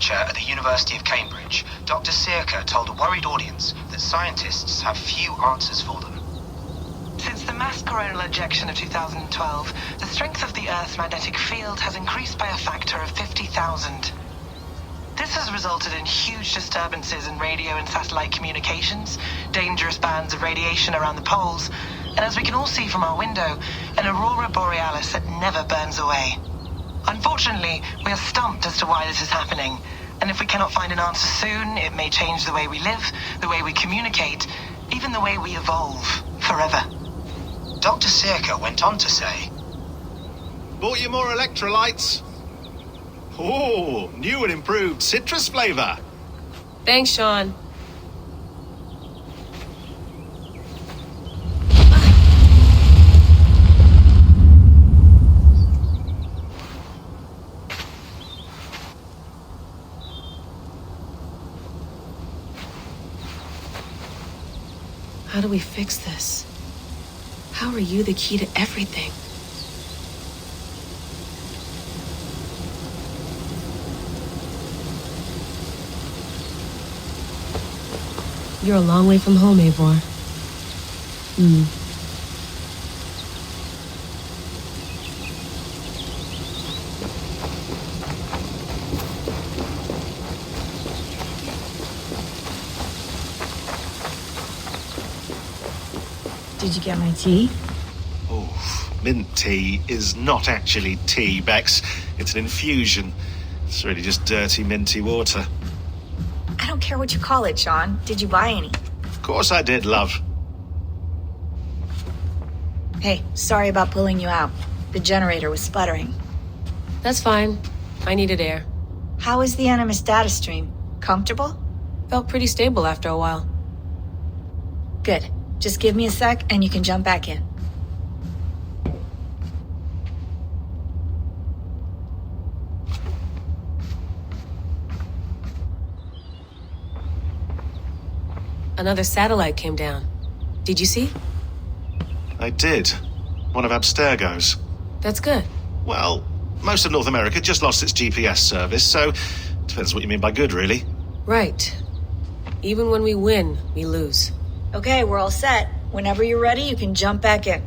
lecture at the University of Cambridge, Dr. Sirka told a worried audience that scientists have few answers for them. Since the mass coronal ejection of 2012, the strength of the Earth's magnetic field has increased by a factor of 50,000. This has resulted in huge disturbances in radio and satellite communications, dangerous bands of radiation around the poles, and as we can all see from our window, an aurora borealis that never burns away. Unfortunately, we are stumped as to why this is happening, and if we cannot find an answer soon, it may change the way we live, the way we communicate, even the way we evolve, forever. Dr. Sirka went on to say, "Bought you more electrolytes? Oh, new and improved citrus flavor." Thanks, Sean. How do we fix this? How are you the key to everything? You're a long way from home, Eivor. Did you get my tea? Oh, mint tea is not actually tea, Bex. It's an infusion. It's really just dirty, minty water. I don't care what you call it, Sean. Did you buy any? Of course I did, love. Hey, sorry about pulling you out. The generator was sputtering. That's fine. I needed air. How is the Animus data stream? Comfortable? Felt pretty stable after a while. Good. Just give me a sec and you can jump back in. Another satellite came down. Did you see? I did. One of Abstergo's. That's good. Well, most of North America just lost its GPS service, so depends what you mean by good, really. Right. Even when we win, we lose. Okay, we're all set. Whenever you're ready, you can jump back in.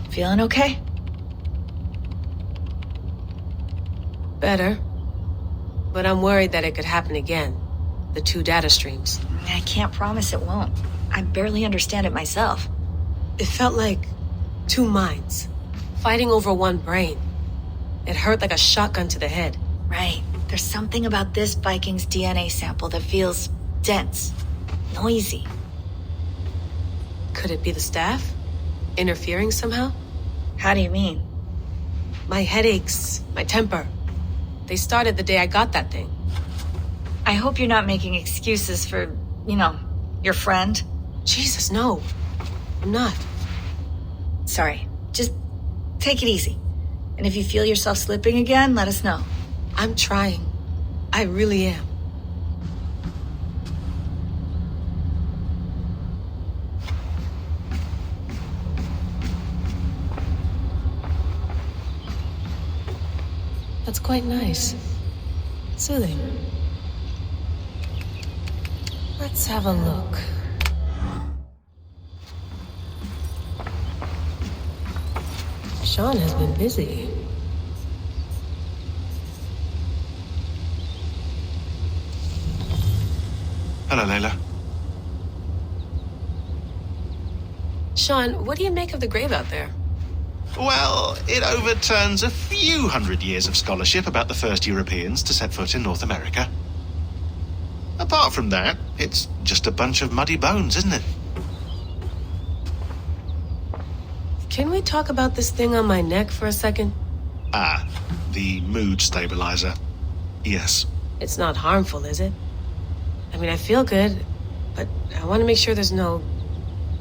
Feeling okay? Better. But I'm worried that it could happen again. The two data streams. I can't promise it won't. I barely understand it myself. It felt like two minds, fighting over one brain. It hurt like a shotgun to the head. Right. There's something about this Viking's DNA sample that feels dense, noisy. Could it be the staff? Interfering somehow? How do you mean? My headaches, my temper. They started the day I got that thing. I hope you're not making excuses for, your friend. Jesus, no. I'm not. Sorry. Just take it easy. And if you feel yourself slipping again, let us know. I'm trying. I really am. That's quite nice. Soothing. Let's have a look. Sean has been busy. Hello, Layla. Sean, what do you make of the grave out there? Well, it overturns a few hundred years of scholarship about the first Europeans to set foot in North America. Apart from that, it's just a bunch of muddy bones, isn't it? Can we talk about this thing on my neck for a second? Ah, the mood stabilizer. Yes. It's not harmful, is it? I mean, I feel good, but I want to make sure there's no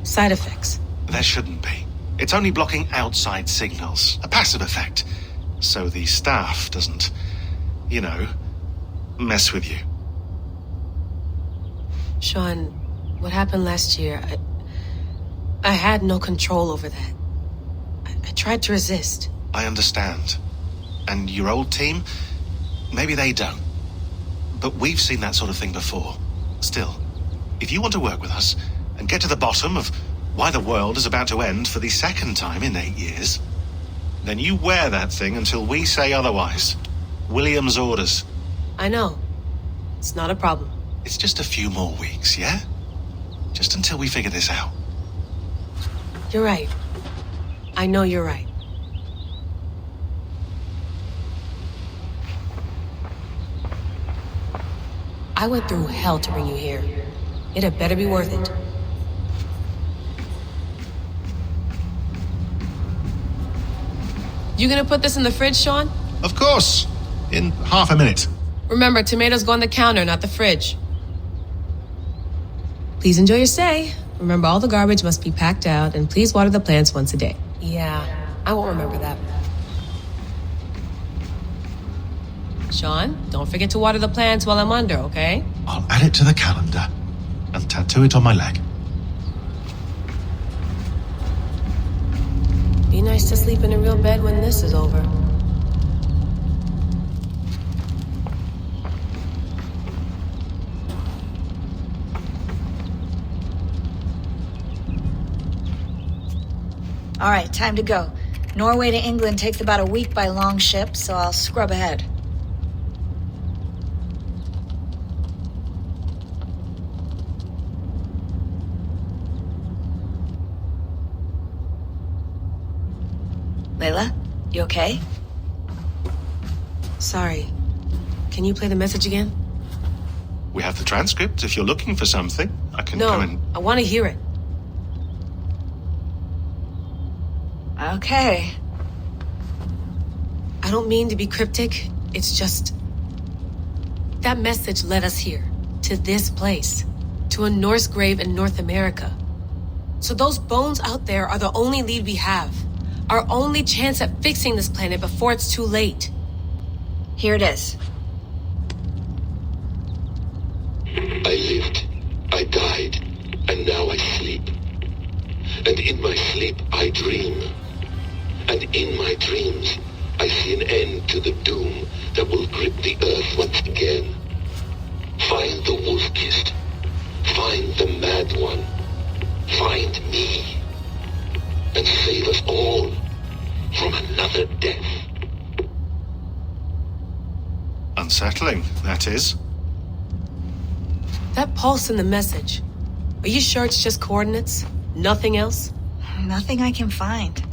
side effects. There shouldn't be. It's only blocking outside signals, a passive effect, so the staff doesn't, mess with you. Sean, what happened last year, I had no control over that. I tried to resist. I understand. And your old team? Maybe they don't. But we've seen that sort of thing before. Still, if you want to work with us and get to the bottom of why the world is about to end for the second time in 8 years, then you wear that thing until we say otherwise. William's orders. I know. It's not a problem. It's just a few more weeks, yeah? Just until we figure this out. You're right. I know you're right. I went through hell to bring you here. It had better be worth it. You gonna put this in the fridge, Sean? Of course. In half a minute. Remember, tomatoes go on the counter, not the fridge. Please enjoy your stay. Remember, all the garbage must be packed out, and please water the plants once a day. Yeah, I won't remember that. Sean, don't forget to water the plants while I'm under, okay? I'll add it to the calendar and tattoo it on my leg. Be nice to sleep in a real bed when this is over. All right, time to go. Norway to England takes about a week by long ship, so I'll scrub ahead. Layla, you okay? Sorry. Can you play the message again? We have the transcript. If you're looking for something, I can come No, in. I want to hear it. Okay. I don't mean to be cryptic. It's just... that message led us here. To this place. To a Norse grave in North America. So those bones out there are the only lead we have. Our only chance at fixing this planet before it's too late. Here it is. I lived, I died, and now I sleep. And in my sleep I dream. And in my dreams I see an end to the doom that will grip the earth once again. Find the wolf-kissed. Find the mad one. Find me. And save us all from another death. Unsettling, that is. That pulse in the message. Are you sure it's just coordinates? Nothing else? Nothing I can find.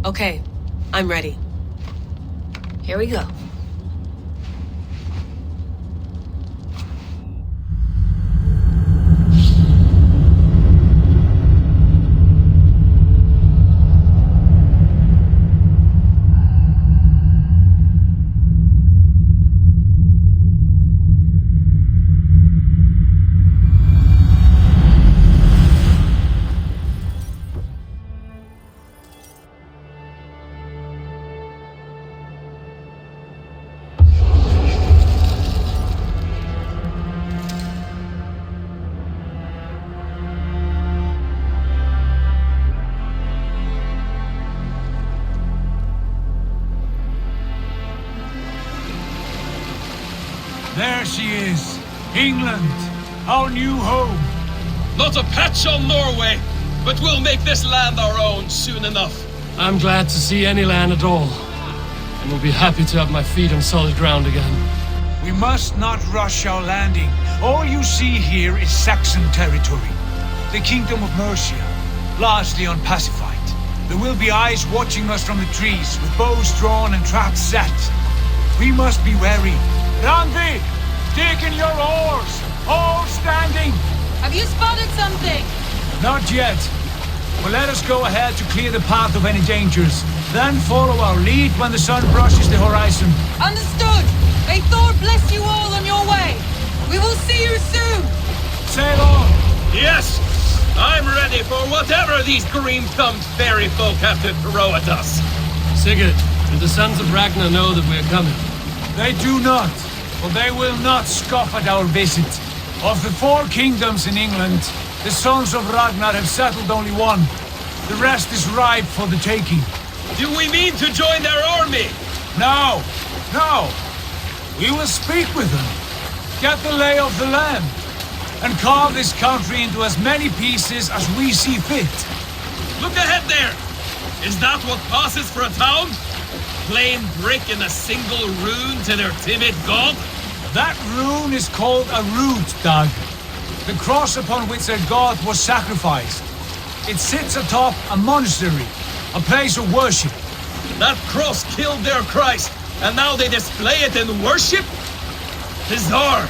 Okay, I'm ready. Here we go. There she is. England, our new home. Not a patch on Norway, but we'll make this land our own soon enough. I'm glad to see any land at all, and will be happy to have my feet on solid ground again. We must not rush our landing. All you see here is Saxon territory. The Kingdom of Mercia, largely unpacified. There will be eyes watching us from the trees, with bows drawn and traps set. We must be wary. Randvi, dig in your oars! All standing! Have you spotted something? Not yet. Well, let us go ahead to clear the path of any dangers. Then follow our lead when the sun brushes the horizon. Understood. May Thor bless you all on your way. We will see you soon. Sail on! Yes, I'm ready for whatever these green-thumbed fairy folk have to throw at us. Sigurd, do the sons of Ragnar know that we're coming? They do not. for they will not scoff at our visit. Of the 4 kingdoms in England, the sons of Ragnar have settled only one. The rest is ripe for the taking. Do we mean to join their army? No, no. We will speak with them, get the lay of the land, and carve this country into as many pieces as we see fit. Look ahead there! Is that what passes for a town? Plain brick and a single rune to their timid god? That rune is called a root, Doug. The cross upon which their god was sacrificed. It sits atop a monastery, a place of worship. That cross killed their Christ, and now they display it in worship? Bizarre!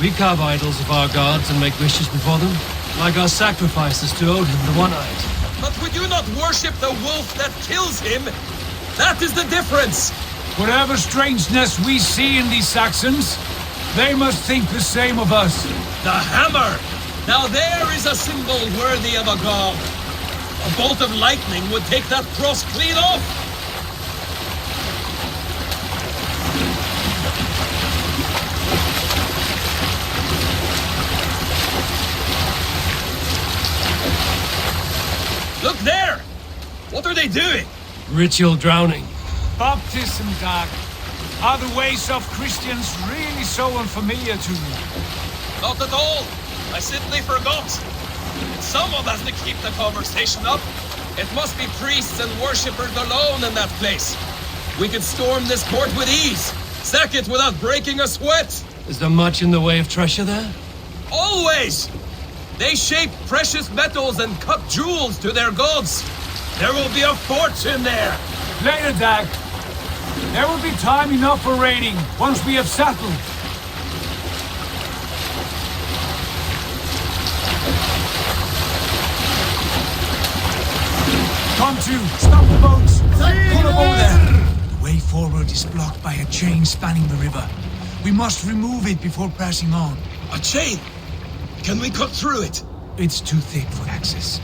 We carve idols of our gods and make wishes before them, like our sacrifices to Odin, the One-Eyed. But we do not worship the wolf that kills him. That is the difference. Whatever strangeness we see in these Saxons, they must think the same of us. The hammer! Now there is a symbol worthy of a god. A bolt of lightning would take that cross clean off. Look there! What are they doing? Ritual drowning. Baptism, Doug. Are the ways of Christians really so unfamiliar to you? Not at all. I simply forgot. Someone has to keep the conversation up. It must be priests and worshippers alone in that place. We could storm this court with ease. Sack it without breaking a sweat. Is there much in the way of treasure there? Always! They shape precious metals and cut jewels to their gods. There will be a fortune there. Later, Dag. There will be time enough for raiding once we have settled. Come to! Stop the boats! Pull up over there! The way forward is blocked by a chain spanning the river. We must remove it before passing on. A chain? Can we cut through it? It's too thick for access.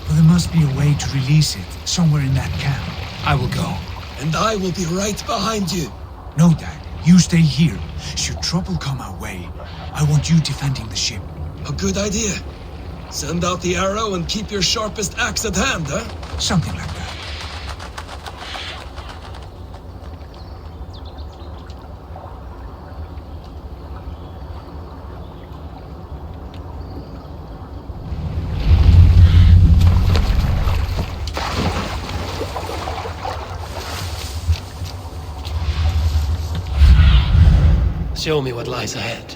But there must be a way to release it, somewhere in that camp. I will go. And I will be right behind you. No, Dad. You stay here. Should trouble come our way, I want you defending the ship. A good idea. Send out the arrow and keep your sharpest axe at hand, huh? Something like that. Show me what lies ahead.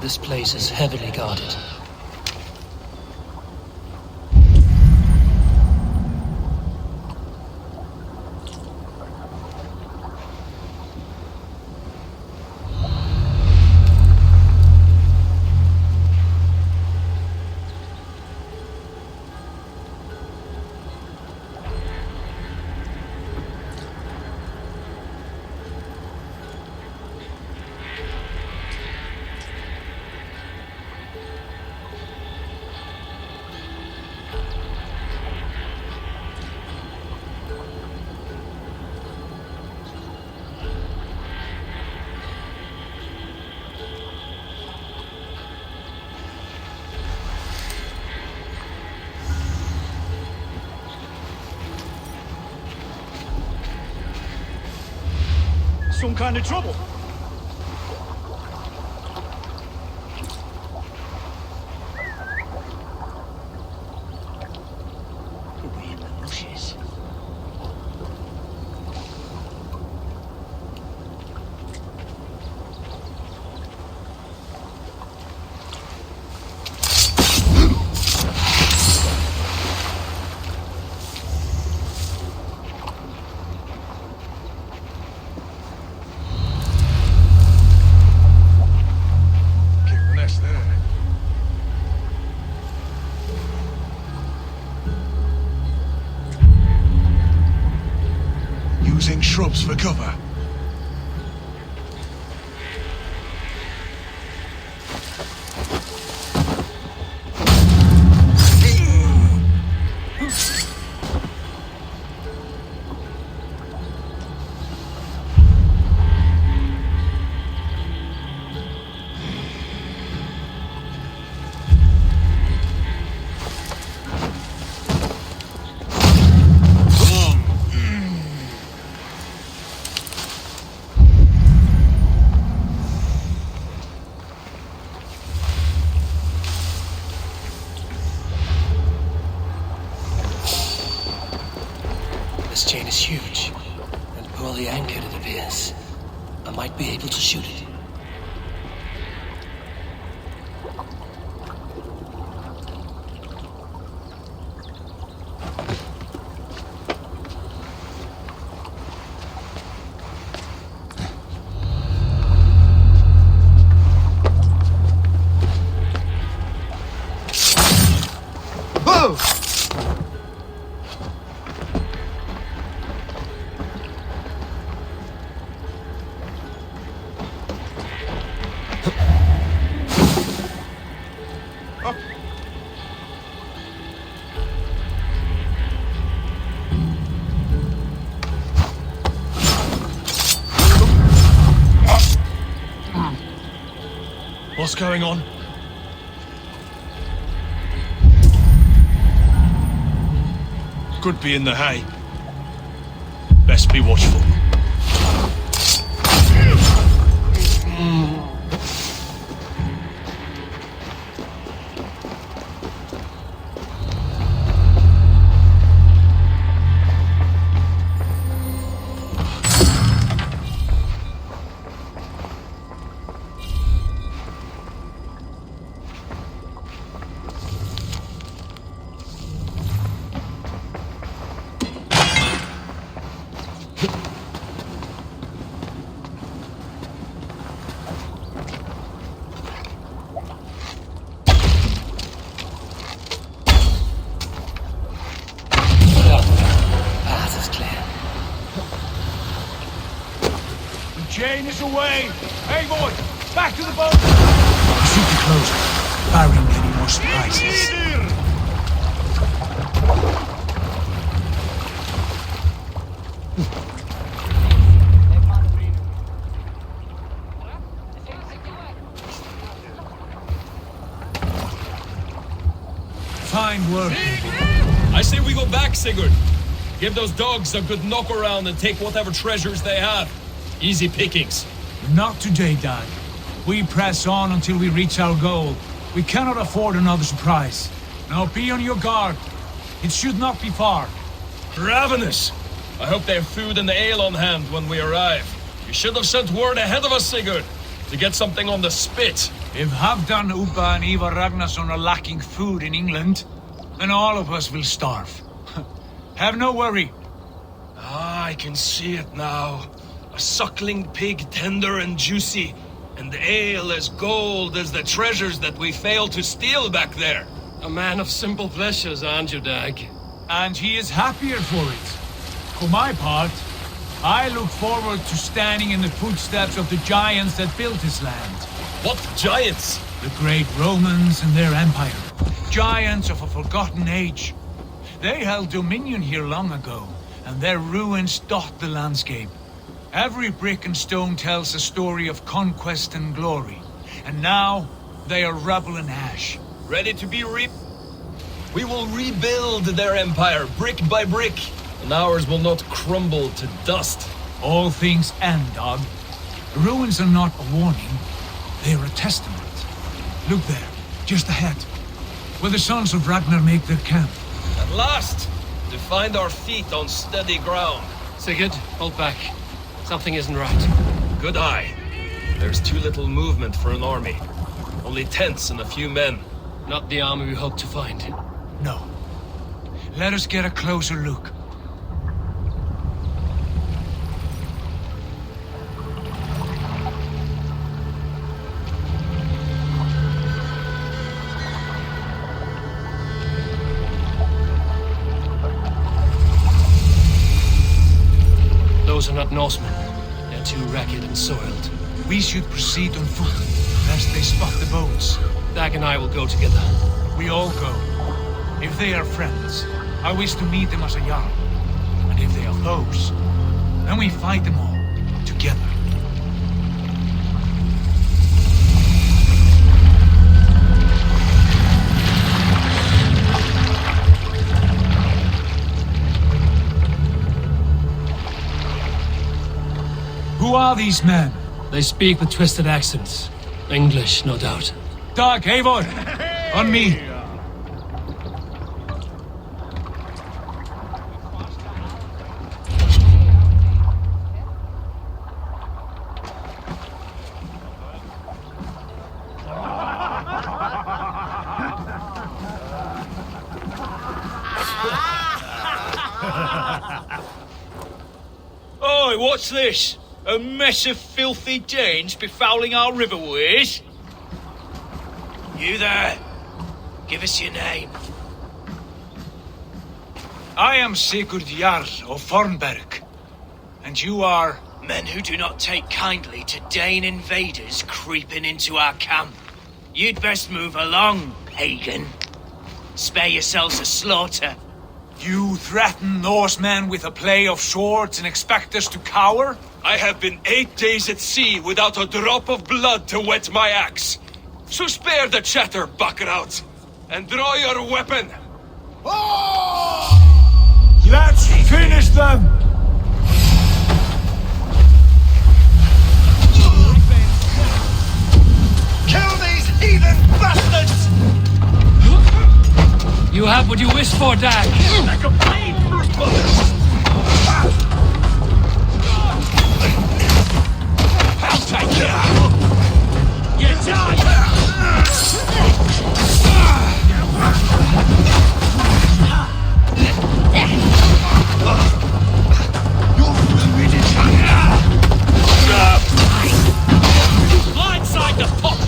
This place is heavily guarded. some kind of trouble. Using shrubs for cover. This chain is huge, and poorly anchored it appears. I might be able to shoot it. What's going on? Could be in the hay. Best be watchful. Chain is away! Hey, boy! Back to the boat! We should be closer, barring any more surprises. Fine work, David. I say we go back, Sigurd. Give those dogs a good knock around and take whatever treasures they have. Easy pickings. Not today, Dad. We press on until we reach our goal. We cannot afford another surprise. Now be on your guard. It should not be far. Ravenous! I hope they have food and ale on hand when we arrive. You should have sent word ahead of us, Sigurd, to get something on the spit. If Halfdan, Ubba and Ivar Ragnarsson are lacking food in England, then all of us will starve. Have no worry. Ah, I can see it now. A suckling pig, tender and juicy, and ale as gold as the treasures that we failed to steal back there. A man of simple pleasures, aren't you, Dag? And he is happier for it. For my part, I look forward to standing in the footsteps of the giants that built this land. What giants? The great Romans and their empire. Giants of a forgotten age. They held dominion here long ago, and their ruins dot the landscape. Every brick and stone tells a story of conquest and glory. And now, they are rubble and ash. Ready to be We will rebuild their empire, brick by brick, and ours will not crumble to dust. All things end, Dog. The ruins are not a warning, they are a testament. Look there, just ahead, where the sons of Ragnar make their camp. At last! To find our feet on steady ground. Sigurd, hold back. Something isn't right. Good eye. There's too little movement for an army. Only tents and a few men. Not the army we hoped to find. No. Let us get a closer look. Those are not Norsemen. They're too ragged and soiled. We should proceed on foot, lest they spot the boats. Dag and I will go together. We all go. If they are friends, I wish to meet them as a Jarl. And if they are foes, then we fight them all, together. Who are these men? They speak with twisted accents. English, no doubt. Dag, Eivor! On me! Oi, what's this? A mess of filthy Danes befouling our riverways? You there? Give us your name. I am Sigurd Jarl of Fornberg. And you are... Men who do not take kindly to Dane invaders creeping into our camp. You'd best move along, pagan. Spare yourselves a slaughter. You threaten Norsemen with a play of swords and expect us to cower? I have been 8 days at sea without a drop of blood to wet my axe. So spare the chatter, buckraut, and draw your weapon. Let's finish them! Kill these heathen bastards! You have what you wish for, Dag. Like a blade through bullets! I'll take you! You die! Blindside the pot!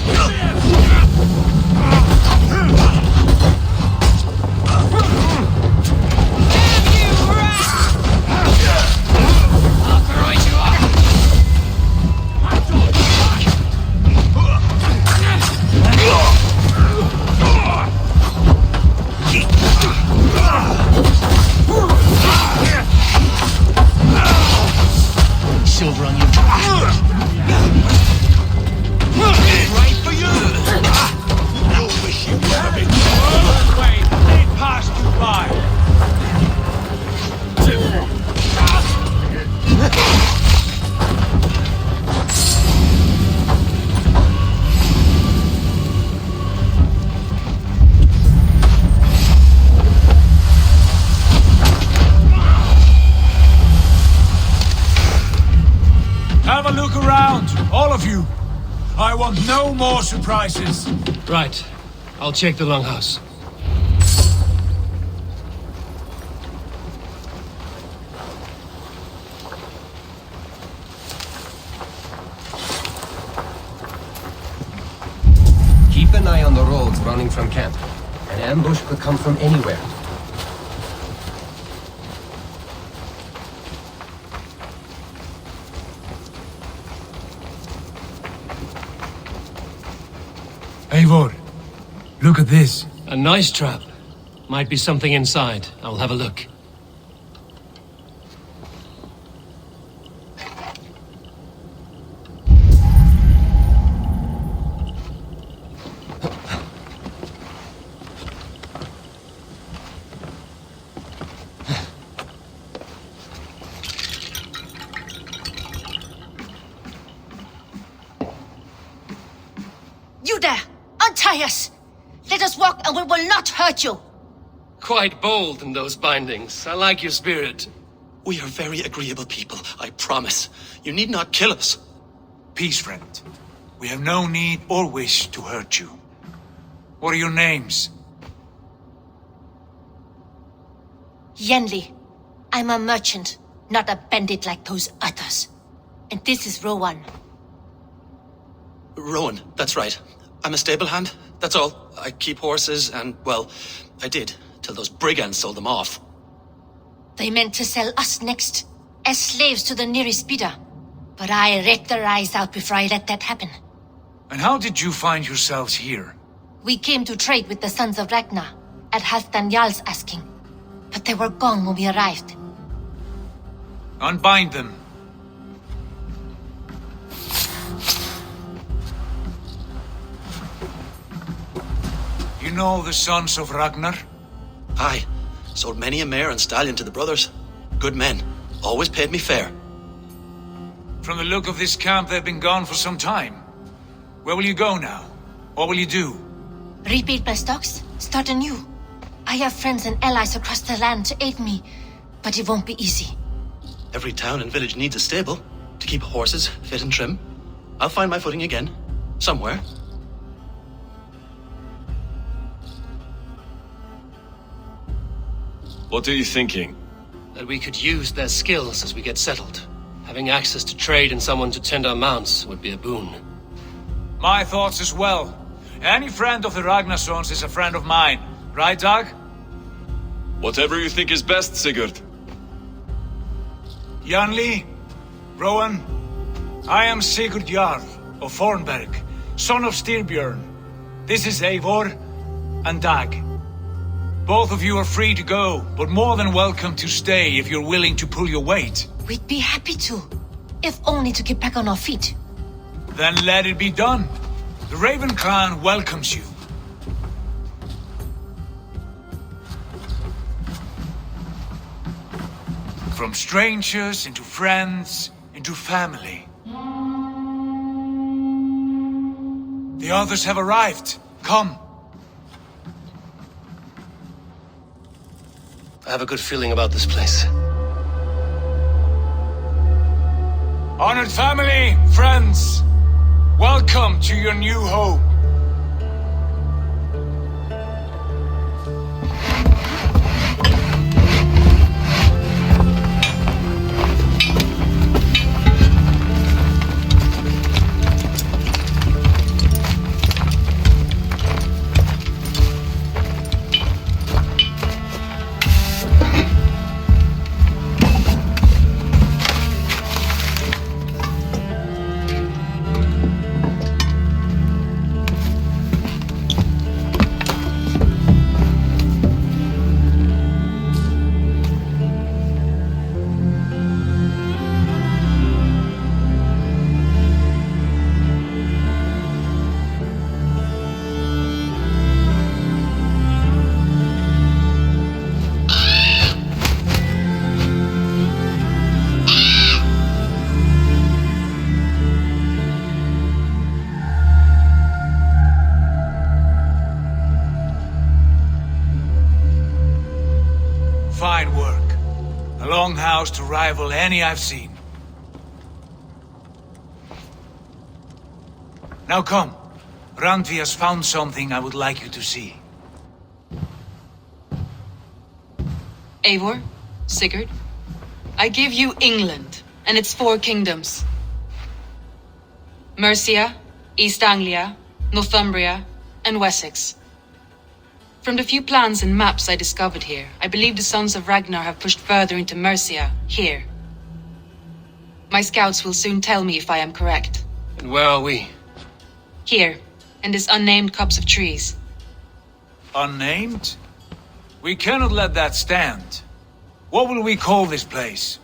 Silver on your right for you! You'll wish you never been. Wait, they passed you by. Have a look around, all of you. I want no more surprises. Right. I'll check the longhouse. Keep an eye on the roads running from camp. An ambush could come from anywhere. Eivor, look at this. A nice trap. Might be something inside. I'll have a look. You there! Untie us! Let us walk and we will not hurt you! Quite bold in those bindings. I like your spirit. We are very agreeable people, I promise. You need not kill us. Peace, friend. We have no need or wish to hurt you. What are your names? Yenli. I'm a merchant, not a bandit like those others. And this is Rowan. Rowan, that's right. I'm a stable hand, that's all. I keep horses and, well, I did, till those brigands sold them off. They meant to sell us next, as slaves to the nearest bidder. But I ripped their eyes out before I let that happen. And how did you find yourselves here? We came to trade with the Sons of Ragnar, at Halfdan Jarl's asking. But they were gone when we arrived. Unbind them. You know the Sons of Ragnar? Aye. Sold many a mare and stallion to the brothers. Good men. Always paid me fair. From the look of this camp, they've been gone for some time. Where will you go now? What will you do? Rebuild my stocks? Start anew. I have friends and allies across the land to aid me, but it won't be easy. Every town and village needs a stable to keep horses fit and trim. I'll find my footing again. Somewhere. What are you thinking? That we could use their skills as we get settled. Having access to trade and someone to tend our mounts would be a boon. My thoughts as well. Any friend of the Ragnarsons is a friend of mine. Right, Dag? Whatever you think is best, Sigurd. Janli, Rowan, I am Sigurd Jarl of Fornberg, son of Styrbjörn. This is Eivor and Dag. Both of you are free to go, but more than welcome to stay if you're willing to pull your weight. We'd be happy to, if only to get back on our feet. Then let it be done. The Raven clan welcomes you. From strangers into friends, into family. The others have arrived. Come. I have a good feeling about this place. Honored family, friends, welcome to your new home. Fine work. A longhouse to rival any I've seen. Now come. Randvi has found something I would like you to see. Eivor, Sigurd, I give you England and its 4 kingdoms. Mercia, East Anglia, Northumbria, and Wessex. From the few plans and maps I discovered here, I believe the Sons of Ragnar have pushed further into Mercia, here. My scouts will soon tell me if I am correct. And where are we? Here, in this unnamed copse of trees. Unnamed? We cannot let that stand. What will we call this place?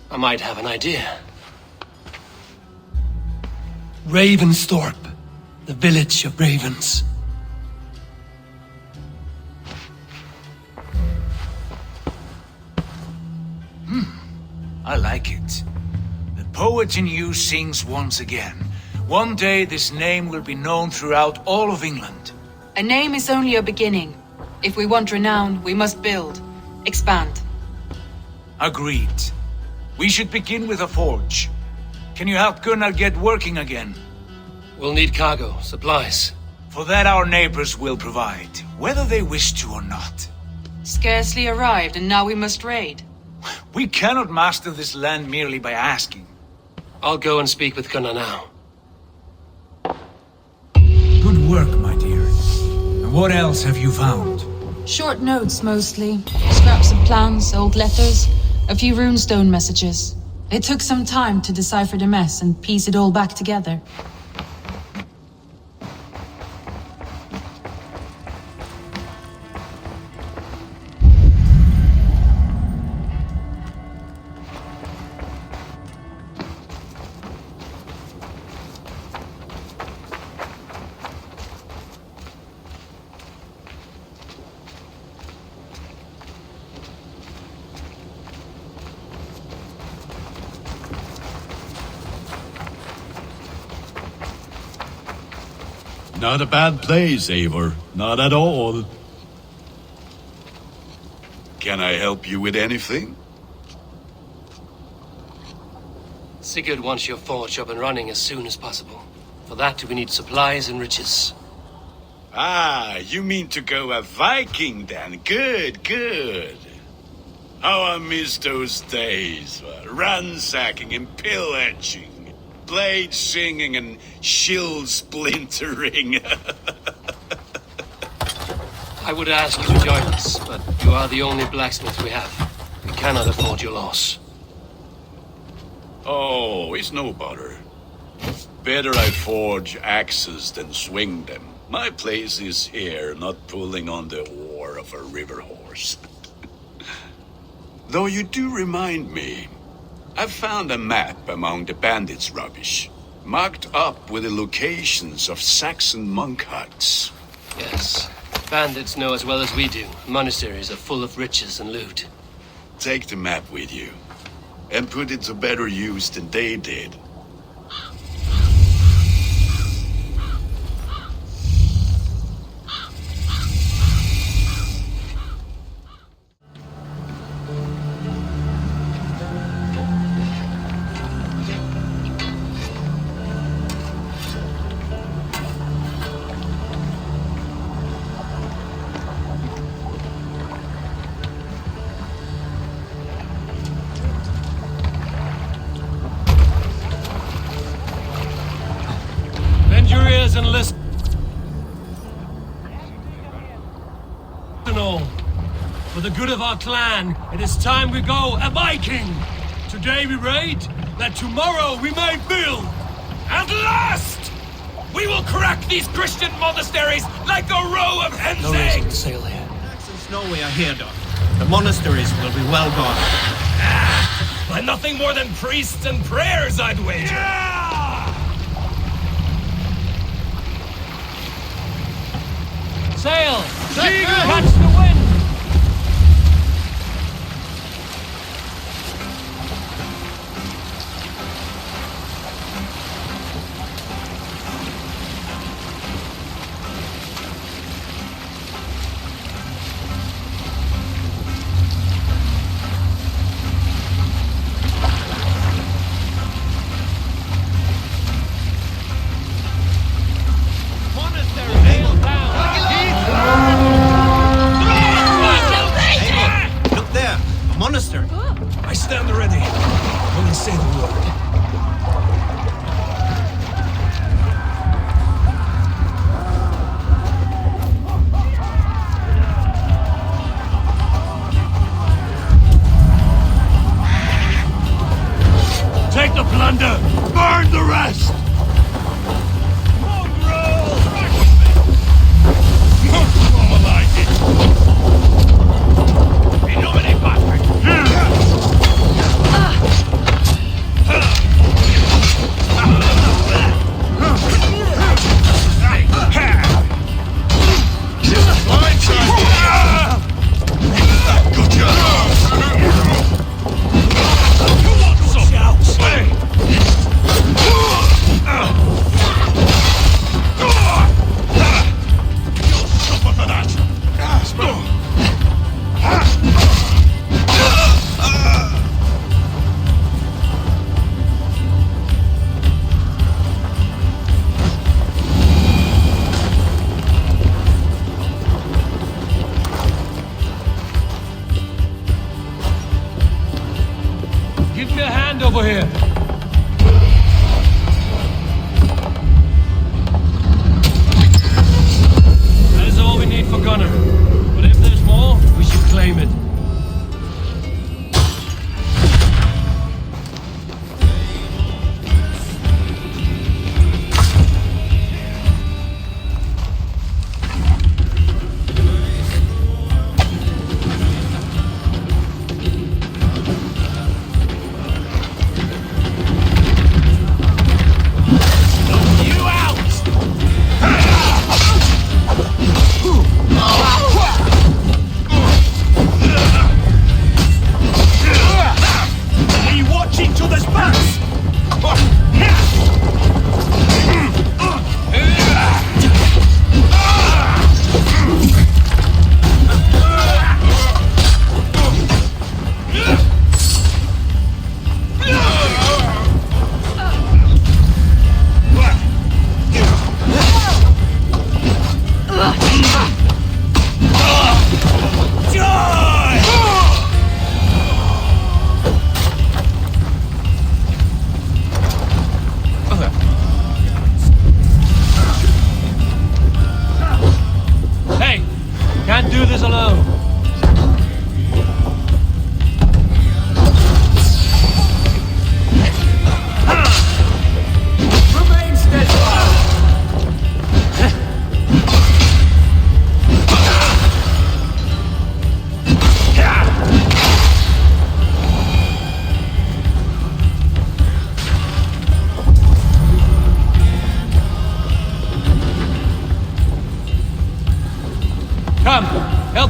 I might have an idea. Ravensthorpe, the village of ravens. I like it. The poet in you sings once again. One day this name will be known throughout all of England. A name is only a beginning. If we want renown, we must build, expand. Agreed. We should begin with a forge. Can you help Gunnar get working again? We'll need cargo, supplies. For that our neighbors will provide, whether they wish to or not. Scarcely arrived, and now we must raid. We cannot master this land merely by asking. I'll go and speak with Gunnar now. Good work, my dear. And what else have you found? Short notes, mostly. Scraps of plans, old letters, a few runestone messages. It took some time to decipher the mess and piece it all back together. Not a bad place, Eivor. Not at all. Can I help you with anything? Sigurd wants your forge up and running as soon as possible. For that, we need supplies and riches. Ah, you mean to go a Viking then? Good, good. How I miss those days. Ransacking and pillaging. Blade singing and shield splintering. I would ask you to join us, but you are the only blacksmith we have. We cannot afford your loss. Oh, it's no bother. Better I forge axes than swing them. My place is here, not pulling on the oar of a river horse. Though you do remind me, I've found a map among the bandits' rubbish, marked up with the locations of Saxon monk huts. Yes. Bandits know as well as we do. Monasteries are full of riches and loot. Take the map with you, and put it to better use than they did. And listen all. For the good of our clan, it is time we go a Viking. Today we raid, that tomorrow we may build. At last! We will crack these Christian monasteries like a row of hen's No reason to eggs! sail here. Since Norway are here, Doc, the monasteries will be well guarded. By nothing more than priests and prayers, I'd wager. Yeah! Sail! Catch the wind!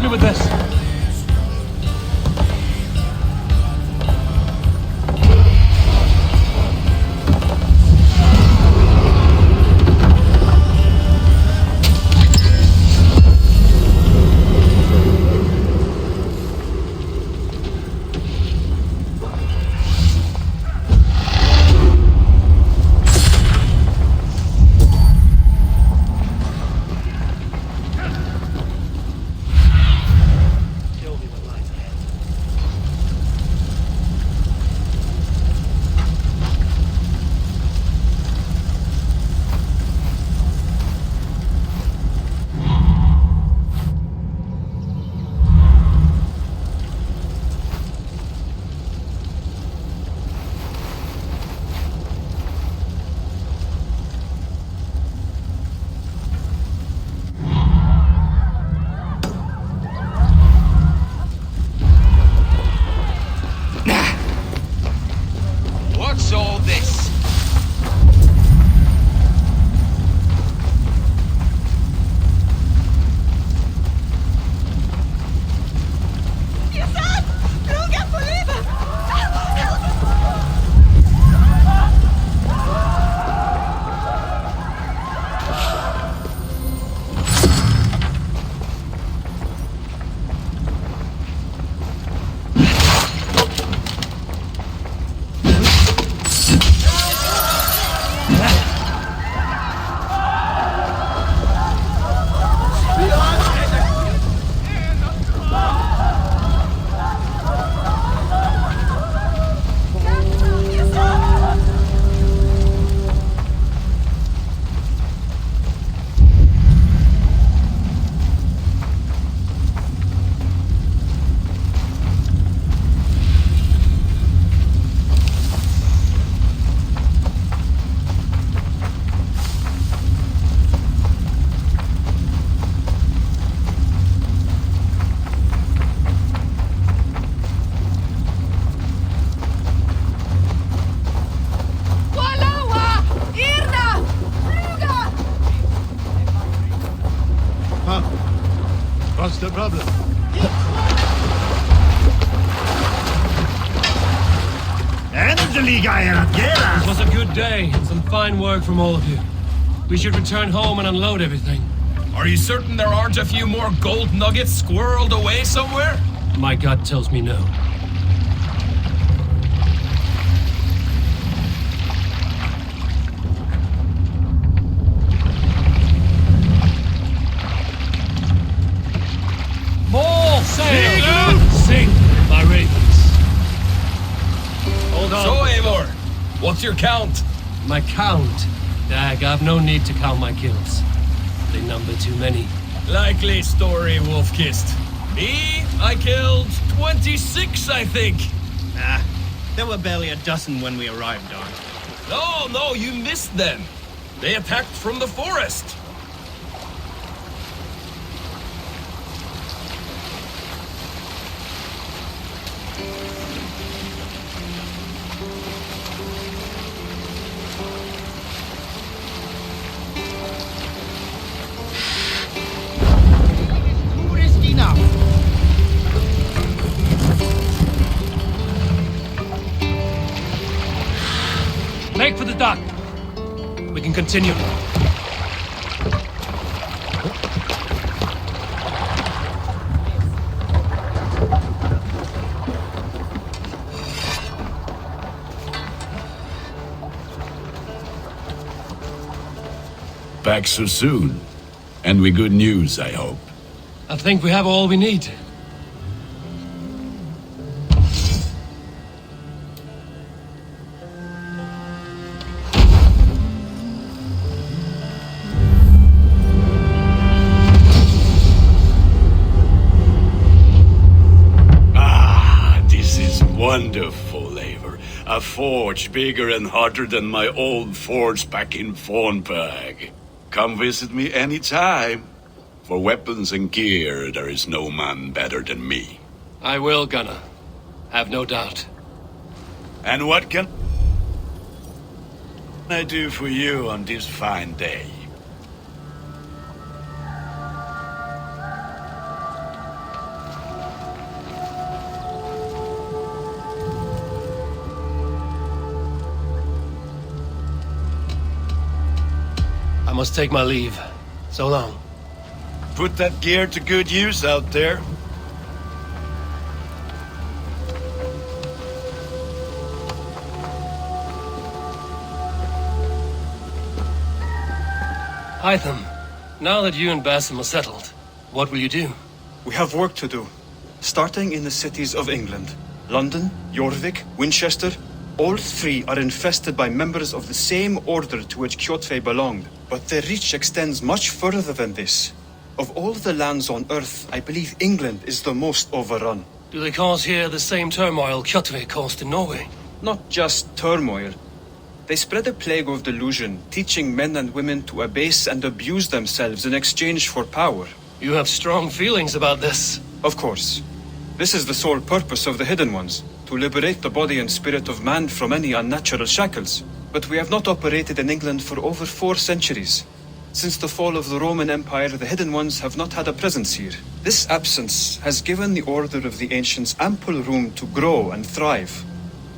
me with this. What's all this? What's the problem? It was a good day and some fine work from all of you. We should return home and unload everything. Are you certain there aren't a few more gold nuggets squirreled away somewhere? My gut tells me no. More sail! Sing, my ravens. Hold on. So, Eivor, what's your count? My count? Dag, I've no need to count my kills. They number too many. Likely story, Wolf-Kissed. Me, I killed 26, I think. Nah, there were barely a dozen when we arrived, Don. No, you missed them. They attacked from the forest. Make for the dock. We can continue. Back so soon. And with good news, I hope. I think we have all we need. Wonderful, Eivor. A forge bigger and hotter than my old forge back in Fornberg. Come visit me anytime. For weapons and gear, there is no man better than me. I will, Gunnar. Have no doubt. And what can I do for you on this fine day? must take my leave. So long. Put that gear to good use out there. Hytham, now that you and Basim are settled, what will you do? We have work to do. Starting in the cities of England. London, Jorvik, Winchester, all three are infested by members of the same order to which Kjotve belonged. But their reach extends much further than this. Of all the lands on Earth, I believe England is the most overrun. Do they cause here the same turmoil Kjotve caused in Norway? Not just turmoil. They spread a plague of delusion, teaching men and women to abase and abuse themselves in exchange for power. You have strong feelings about this. Of course. This is the sole purpose of the Hidden Ones, to liberate the body and spirit of man from any unnatural shackles. But we have not operated in England for over 4 centuries. Since the fall of the Roman Empire, the Hidden Ones have not had a presence here. This absence has given the Order of the Ancients ample room to grow and thrive.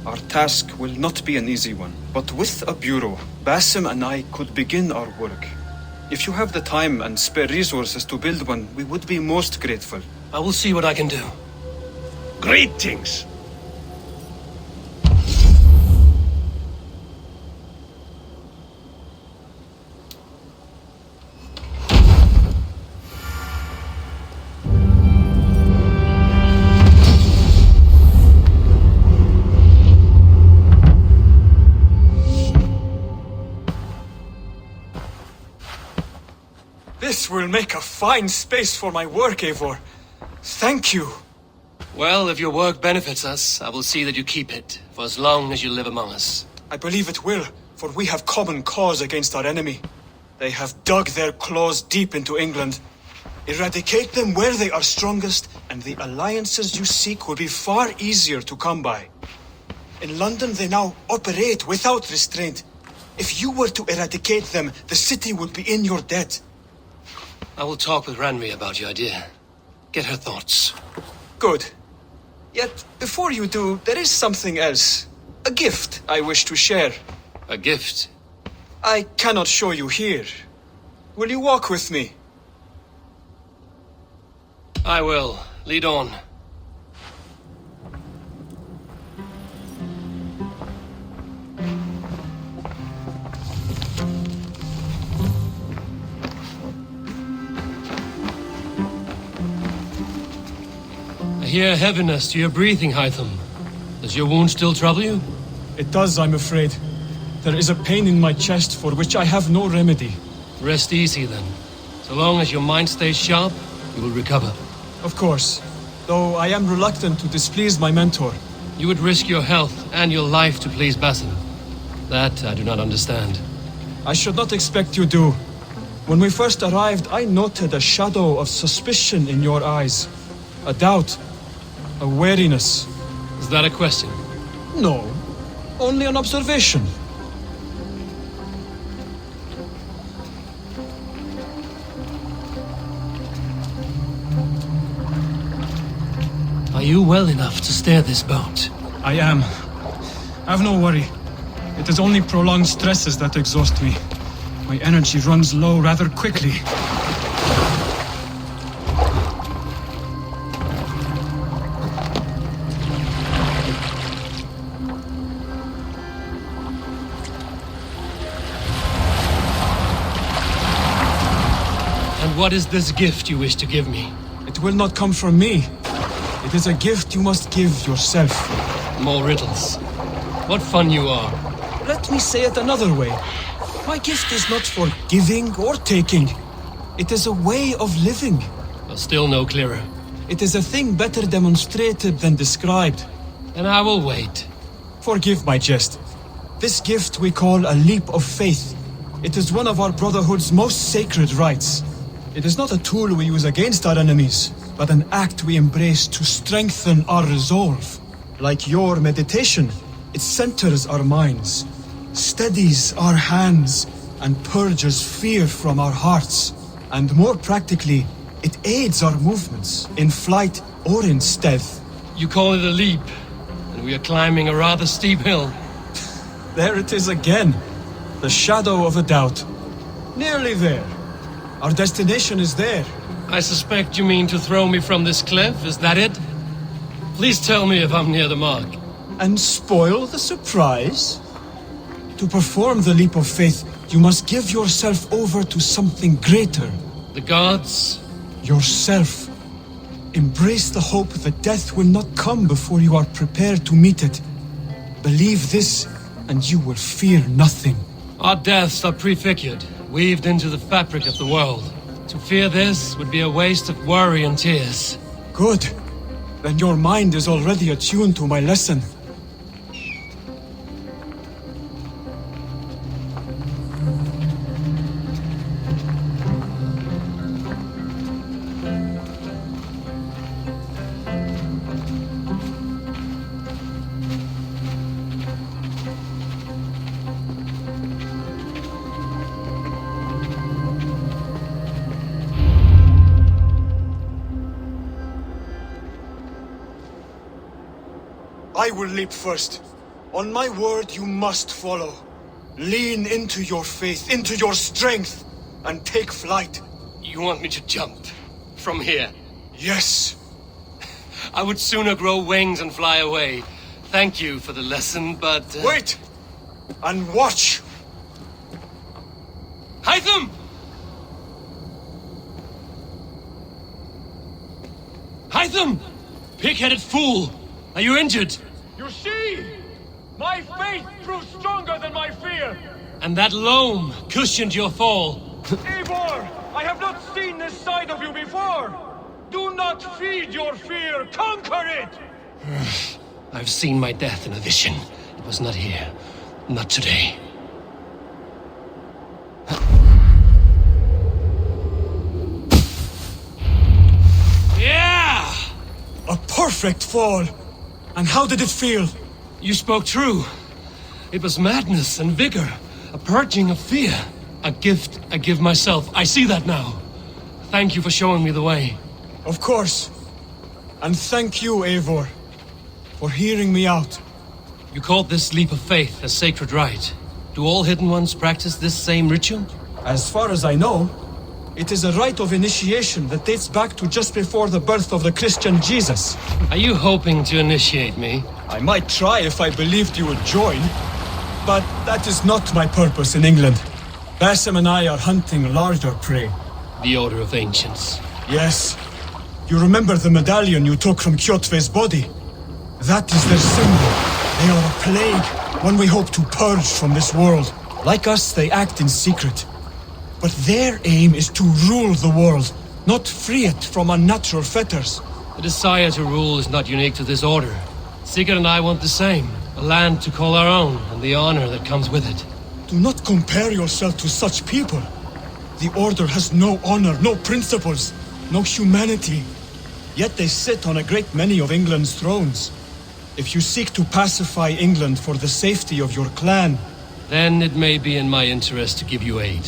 Our task will not be an easy one, but with a bureau, Basim and I could begin our work. If you have the time and spare resources to build one, we would be most grateful. I will see what I can do. Greetings! This will make a fine space for my work, Eivor. Thank you. Well, if your work benefits us, I will see that you keep it, for as long as you live among us. I believe it will, for we have common cause against our enemy. They have dug their claws deep into England. Eradicate them where they are strongest, and the alliances you seek will be far easier to come by. In London, they now operate without restraint. If you were to eradicate them, the city would be in your debt. I will talk with Ranri about your idea. Get her thoughts. Good. Yet, before you do, there is something else. A gift I wish to share. A gift? I cannot show you here. Will you walk with me? I will. Lead on. I hear heaviness to your breathing, Hytham. Does your wound still trouble you? It does, I'm afraid. There is a pain in my chest for which I have no remedy. Rest easy, then. So long as your mind stays sharp, you will recover. Of course. Though I am reluctant to displease my mentor. You would risk your health and your life to please Basim. That I do not understand. I should not expect you do. When we first arrived, I noted a shadow of suspicion in your eyes. A doubt. A wariness. Is that a question? No. Only an observation. Are you well enough to steer this boat? I am. Have no worry. It is only prolonged stresses that exhaust me. My energy runs low rather quickly. And what is this gift you wish to give me? It will not come from me. It is a gift you must give yourself. More riddles. What fun you are. Let me say it another way. My gift is not for giving or taking. It is a way of living. But still no clearer. It is a thing better demonstrated than described. Then I will wait. Forgive my jest. This gift we call a leap of faith. It is one of our Brotherhood's most sacred rites. It is not a tool we use against our enemies, but an act we embrace to strengthen our resolve. Like your meditation, it centers our minds, steadies our hands, and purges fear from our hearts. And more practically, it aids our movements, in flight or in stealth. You call it a leap, and we are climbing a rather steep hill. There it is again, the shadow of a doubt. Nearly there. Our destination is there. I suspect you mean to throw me from this cliff, is that it? Please tell me if I'm near the mark. And spoil the surprise? To perform the leap of faith, you must give yourself over to something greater. The gods? Yourself. Embrace the hope that death will not come before you are prepared to meet it. Believe this, and you will fear nothing. Our deaths are prefigured, weaved into the fabric of the world. To fear this would be a waste of worry and tears. Good. Then your mind is already attuned to my lesson. I will leap first. On my word, you must follow. Lean into your faith, into your strength, and take flight. You want me to jump? From here? Yes. I would sooner grow wings and fly away. Thank you for the lesson, but... Wait! And watch! Hytham! Hytham! Pig-headed fool! Are you injured? You see? My faith proved stronger than my fear! And that loam cushioned your fall. Eivor! I have not seen this side of you before! Do not feed your fear! Conquer it! I've seen my death in a vision. It was not here. Not today. Yeah! A perfect fall! And how did it feel? You spoke true. It was madness and vigor. A purging of fear. A gift I give myself. I see that now. Thank you for showing me the way. Of course. And thank you, Eivor, for hearing me out. You called this leap of faith a sacred rite. Do all Hidden Ones practice this same ritual? As far as I know, it is a rite of initiation that dates back to just before the birth of the Christian Jesus. Are you hoping to initiate me? I might try if I believed you would join, but that is not my purpose in England. Basim and I are hunting larger prey. The Order of Ancients. Yes. You remember the medallion you took from Kjotve's body? That is their symbol. They are a plague, one we hope to purge from this world. Like us, they act in secret. But their aim is to rule the world, not free it from unnatural fetters. The desire to rule is not unique to this order. Sigurd and I want the same. A land to call our own, and the honor that comes with it. Do not compare yourself to such people. The Order has no honor, no principles, no humanity. Yet they sit on a great many of England's thrones. If you seek to pacify England for the safety of your clan... Then it may be in my interest to give you aid.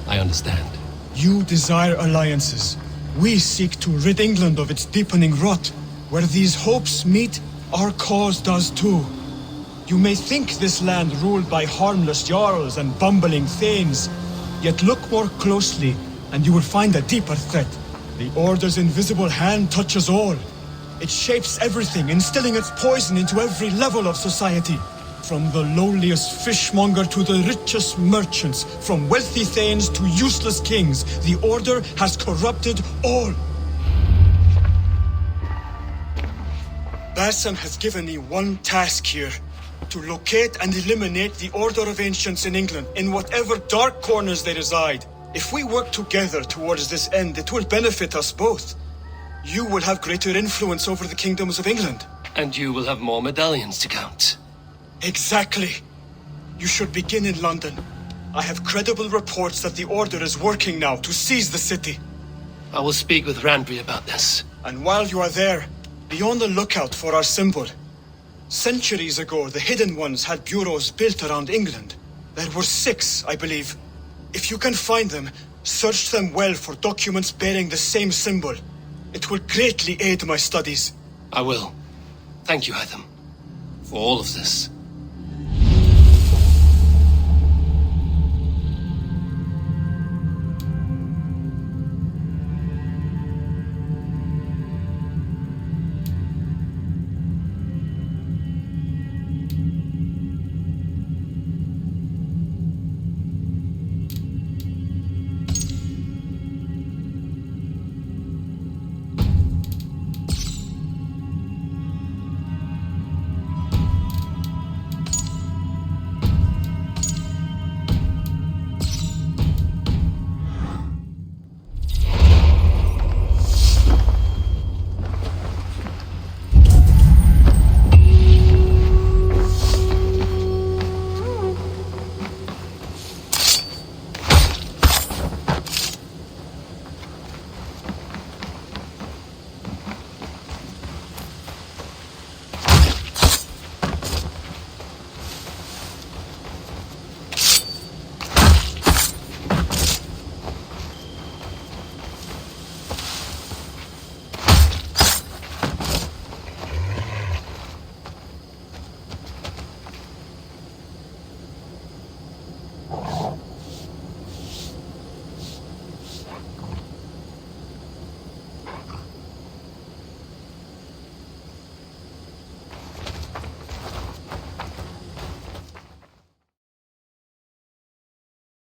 I understand. You desire alliances. We seek to rid England of its deepening rot. Where these hopes meet, our cause does too. You may think this land ruled by harmless jarls and bumbling thanes. Yet look more closely, and you will find a deeper threat. The Order's invisible hand touches all. It shapes everything, instilling its poison into every level of society. From the lowliest fishmonger to the richest merchants, from wealthy thanes to useless kings, the Order has corrupted all. Basim has given me one task here. To locate and eliminate the Order of Ancients in England, in whatever dark corners they reside. If we work together towards this end, it will benefit us both. You will have greater influence over the kingdoms of England. And you will have more medallions to count. Exactly. You should begin in London. I have credible reports that the Order is working now to seize the city. I will speak with Randri about this. And while you are there, be on the lookout for our symbol. Centuries ago, the Hidden Ones had bureaus built around England. There were 6, I believe. If you can find them, search them well for documents bearing the same symbol. It will greatly aid my studies. I will. Thank you, Hytham, for all of this.